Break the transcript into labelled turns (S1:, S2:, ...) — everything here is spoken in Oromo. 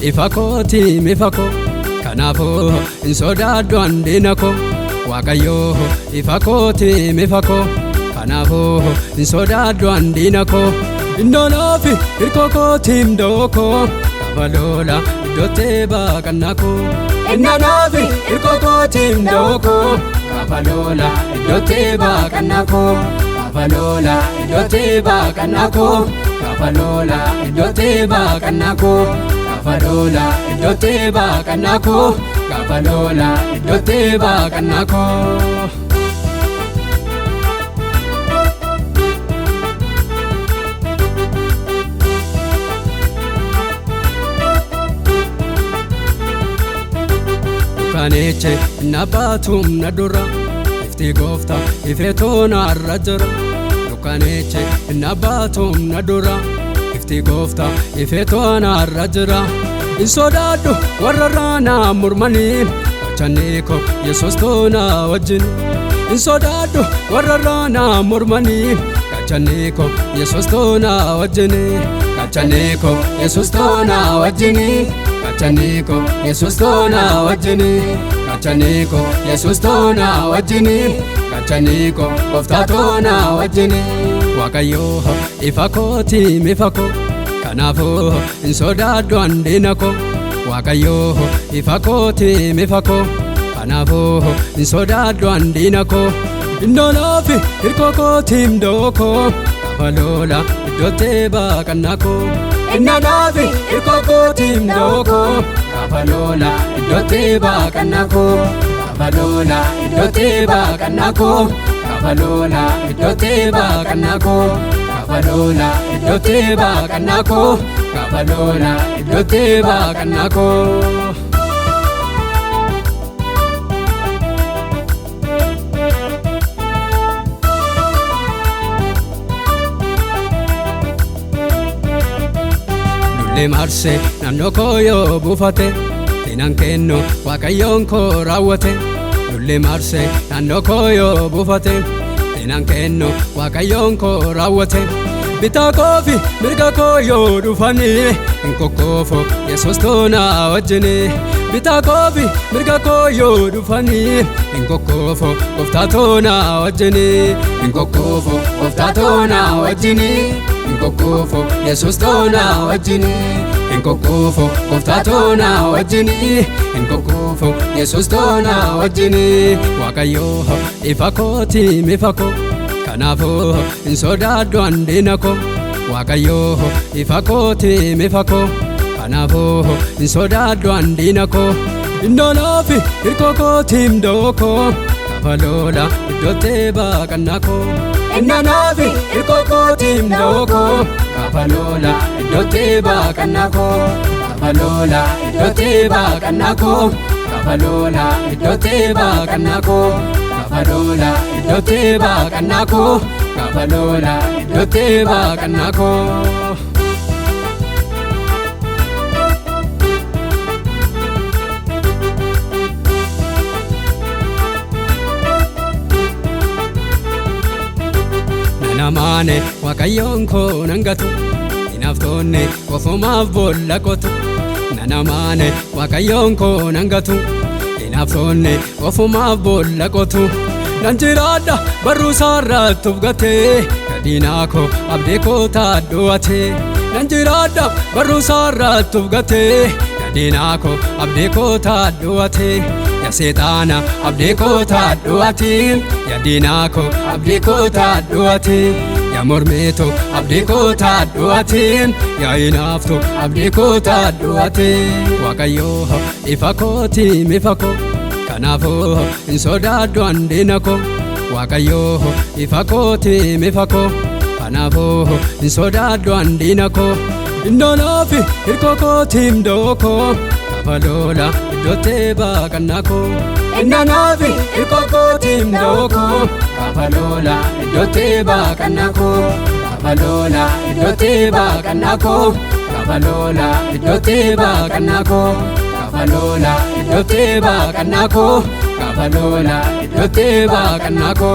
S1: ifakoti mifako kanafo insodaaddu andinako Waaqayyo ifakoti mifako kanafo insodaaddu andinako Indonaafi irkokoti mdoko Kafalola idote bakanako Indonaafi irkokoti mdoko Kafalola idote bakanako Kafalola idote bakanako Kafalola idote bakanako Kafalola idote bakanako Kafalola idote bakanako Kaneche nabatum nadura ifti gofta ifetona arrajra Kaneche nabatum nadura ifti gofta ifetona arrajra Insodaaddu warrarana murmani Chaneko Yesus tona wajin Insodaaddu warrarana murmani Chaneko Yesus tona wajin Chaneko Yesus tona wajin Chaneko Yesus tona wajin Chaneko Yesus tona wajin Chaneko gofta tona wajin Waaqayyo ifakoti mifako kanafo insodaaddu andinako Waaqayyo ifakoti mifako kanafo insodaaddu andinako Indonaafi irkokoti mdoko Kafalola idote bakanako Indonaafi irkokoti mdoko Kafalola idote bakanako Kafalola idote bakanako Kafalola idote bakanako Kafalola idote bakanako Kafalola idote bakanako Dulle marse naannoo koo yoo buufate Seenaan kennu Waaqayyoon koo raawwate Dulle marse naannoo koo yoo buufate Seenaan kennu Waaqayyoon koo raawwate Bitaa koo fi mirga koo yoo dhufani Hinkokkoofu Yesus tona wajjini Bitaa koo fi mirga koo yoo dhufani Hinkokkoofu Gooftaa tona wajjini Hinkokkoofu Gooftaa tona wajjini Hinkokkoofu Yesus tona wajjini Hinkokkoofu Gooftaa tona wajjini Hinkokkoofu Yesus tona wajjini Waaqayyo ifakoti mifako kanafo insodaaddu andinako Waaqayyo ifakoti mifako kanafo insodaaddu andinako Indonaafi irkokoti mdoko Kafalola idote bakanako Indonaafi irkokoti mdoko Kafalola idote bakanako Kafalola idote bakanako Kafalola idote bakanako Kafalola idote bakanako Kafalola idote bakanako Nanamane Waaqayyoon koo nangatu Hinaaftonne qofumaaf boolla qotu Nanamane Waaqayyoon koo nangatu Hinaaftonne qofumaaf boolla qotu Nan jiraadha barruu isaarratti ufgate Gadiinaa koo abdii koo taadduwate Nan jiraadha barruu isaarratti ufgate Gadiinaa koo abdii koo taadduwate Ya seexaana abdii koo taadduwate Ya diinaa koo abdii koo taadduwate Ya mormeeto abdii koo taadduwate Ya hinaaftu abdii koo taadduwate Waaqayyo ifakoti mifako kanafo insodaaddu andinako Waaqayyo ifakoti mifako kanafo insodaaddu andinako Indonaafi irkokoti mdoko Kafalola idote bakanako Indonaafi irkokoti mdoko Kafalola idote bakanako Kafalola idote bakanako Kafalola idote bakanako Kafalola idote bakanako Kafalola idote bakanako